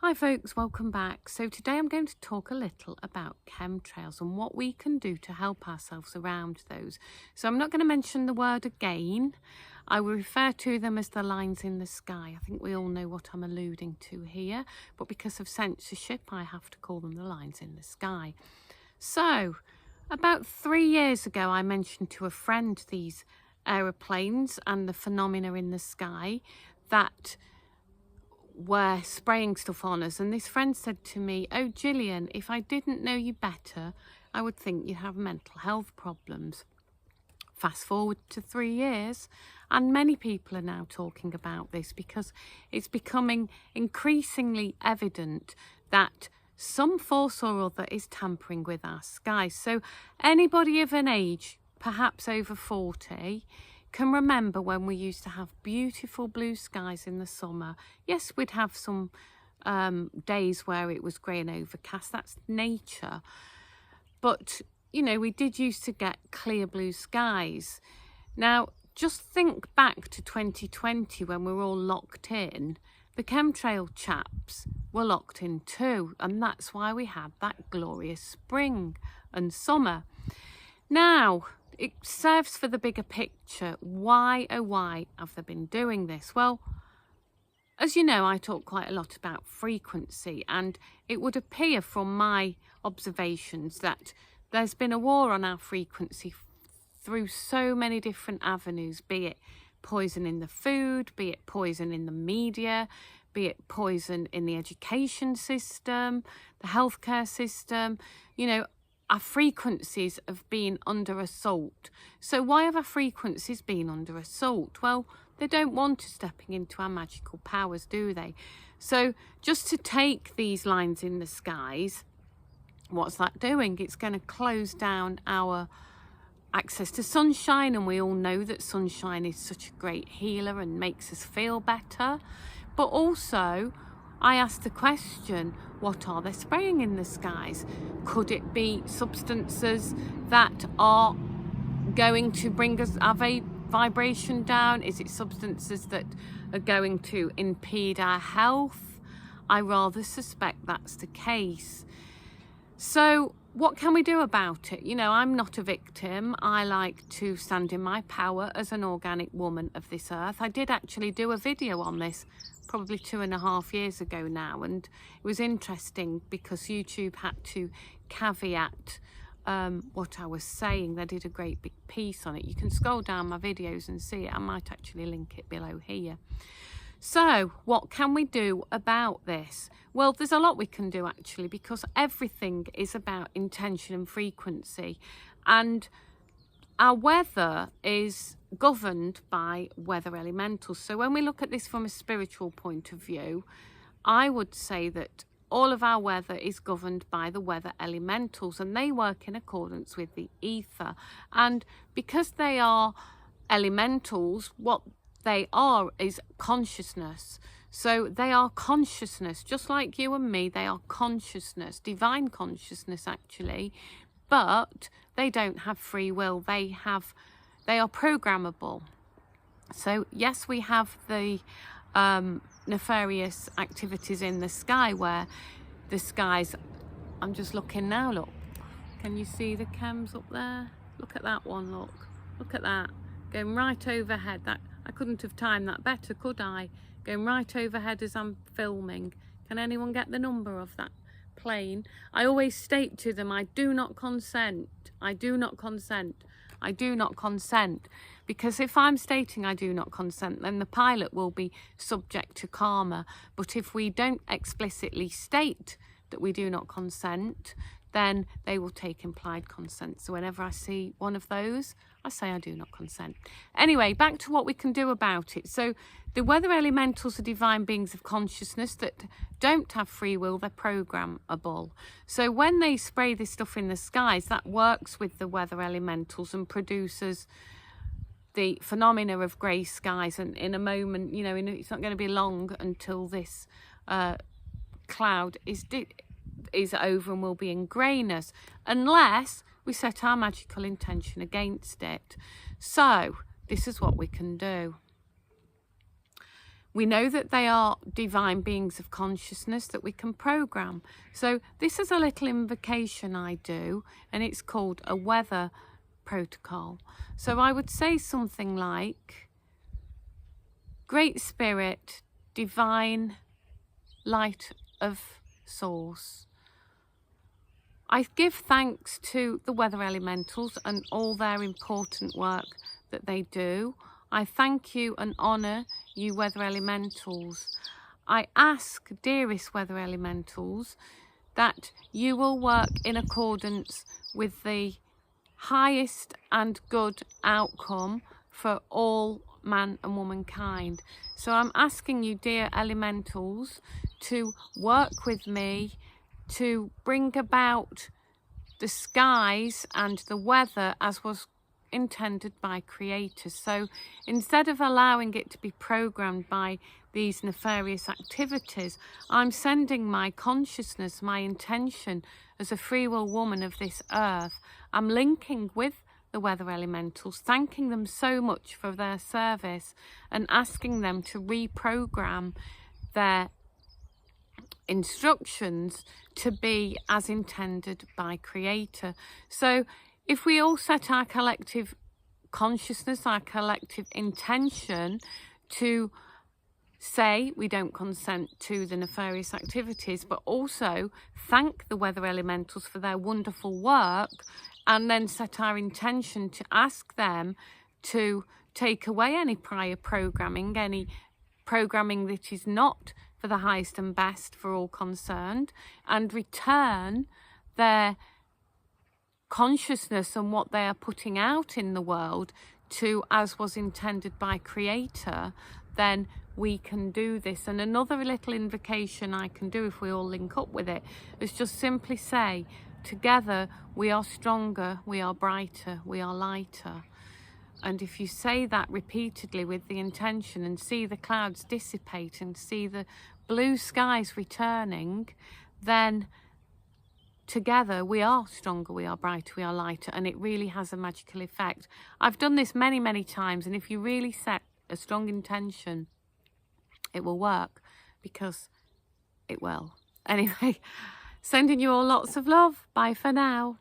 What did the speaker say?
Hi folks, welcome back. So today I'm going to talk a little about chemtrails and what we can do to help ourselves around those. So I'm not going to mention the word again. I will refer to them as the lines in the sky. I think we all know what I'm alluding to here, but because of censorship I have to call them the lines in the sky. So about 3 years ago I mentioned to a friend these aeroplanes and the phenomena in the sky that were spraying stuff on us, and this friend said to me, "Oh Gillian, if I didn't know you better I would think you have mental health problems." Fast forward to 3 years and many people are now talking about this because it's becoming increasingly evident that some force or other is tampering with our skies. So anybody of an age, perhaps over 40, can remember when we used to have beautiful blue skies in the summer. Yes, we'd have some days where it was grey and overcast. That's nature. But, you know, we did used to get clear blue skies. Now, just think back to 2020 when we were all locked in. The chemtrail chaps were locked in too, and that's why we had that glorious spring and summer. Now, it serves for the bigger picture. Why, oh why have they been doing this? Well, as you know, I talk quite a lot about frequency, and it would appear from my observations that there's been a war on our frequency through so many different avenues, be it poison in the food, be it poison in the media, be it poison in the education system, the healthcare system. You know, our frequencies have been under assault. So why have our frequencies been under assault? Well, they don't want us stepping into our magical powers, do they? So just to take these lines in the skies, what's that doing? It's going to close down our access to sunshine, and we all know that sunshine is such a great healer and makes us feel better. But also, I asked the question, what are they spraying in the skies? Could it be substances that are going to bring us our vibration down? Is it substances that are going to impede our health? I rather suspect that's the case. So what can we do about it? You know, I'm not a victim. I like to stand in my power as an organic woman of this earth. I did actually do a video on this probably 2.5 years ago now, and it was interesting because YouTube had to caveat what I was saying. They did a great big piece on it. You can scroll down my videos and see it. I might actually link it below here. So what can we do about this? Well, there's a lot we can do actually, because everything is about intention and frequency, and our weather is governed by weather elementals. So when we look at this from a spiritual point of view, I would say that all of our weather is governed by the weather elementals, and they work in accordance with the ether. And because they are elementals, what they are is consciousness. So they are consciousness, just like you and me. They are consciousness, divine consciousness actually, but they don't have free will. They are programmable. So yes, we have the nefarious activities in the sky, where the skies, I'm just looking now, look, can you see the chems up there? Look at that one, look at that, going right overhead. That I couldn't have timed that better, could I? Going right overhead as I'm filming. Can anyone get the number of that plane? I always state to them, I do not consent, I do not consent, I do not consent. Because if I'm stating I do not consent, then the pilot will be subject to karma. But if we don't explicitly state that we do not consent, then they will take implied consent. So whenever I see one of those, I say I do not consent. Anyway, back to what we can do about it. So the weather elementals are divine beings of consciousness that don't have free will. They're programmable. So when they spray this stuff in the skies, that works with the weather elementals and produces the phenomena of grey skies. And in a moment, you know, it's not going to be long until this cloud is over and will be in greyness, unless we set our magical intention against it. So this is what we can do. We know that they are divine beings of consciousness that we can program. So this is a little invocation I do, and it's called a weather protocol. So I would say something like, Great Spirit, divine light of source, I give thanks to the weather elementals and all their important work that they do. I thank you and honour you weather elementals. I ask, dearest weather elementals, that you will work in accordance with the highest and good outcome for all man and womankind. So I'm asking you, dear elementals, to work with me to bring about the skies and the weather as was intended by creators. So instead of allowing it to be programmed by these nefarious activities, I'm sending my consciousness, my intention as a free will woman of this earth. I'm linking with the weather elementals, thanking them so much for their service and asking them to reprogram their instructions to be as intended by creator. So if we all set our collective consciousness, our collective intention to say we don't consent to the nefarious activities, but also thank the weather elementals for their wonderful work, and then set our intention to ask them to take away any prior programming, any programming that is not for the highest and best for all concerned, and return their consciousness and what they are putting out in the world to as was intended by creator, then we can do this. And another little invocation I can do if we all link up with it is just simply say, together we are stronger, we are brighter, we are lighter. And if you say that repeatedly with the intention and see the clouds dissipate and see the blue skies returning, then together we are stronger, we are brighter, we are lighter, and it really has a magical effect. I've done this many, many times, and if you really set a strong intention, it will work, because it will. Anyway, sending you all lots of love. Bye for now.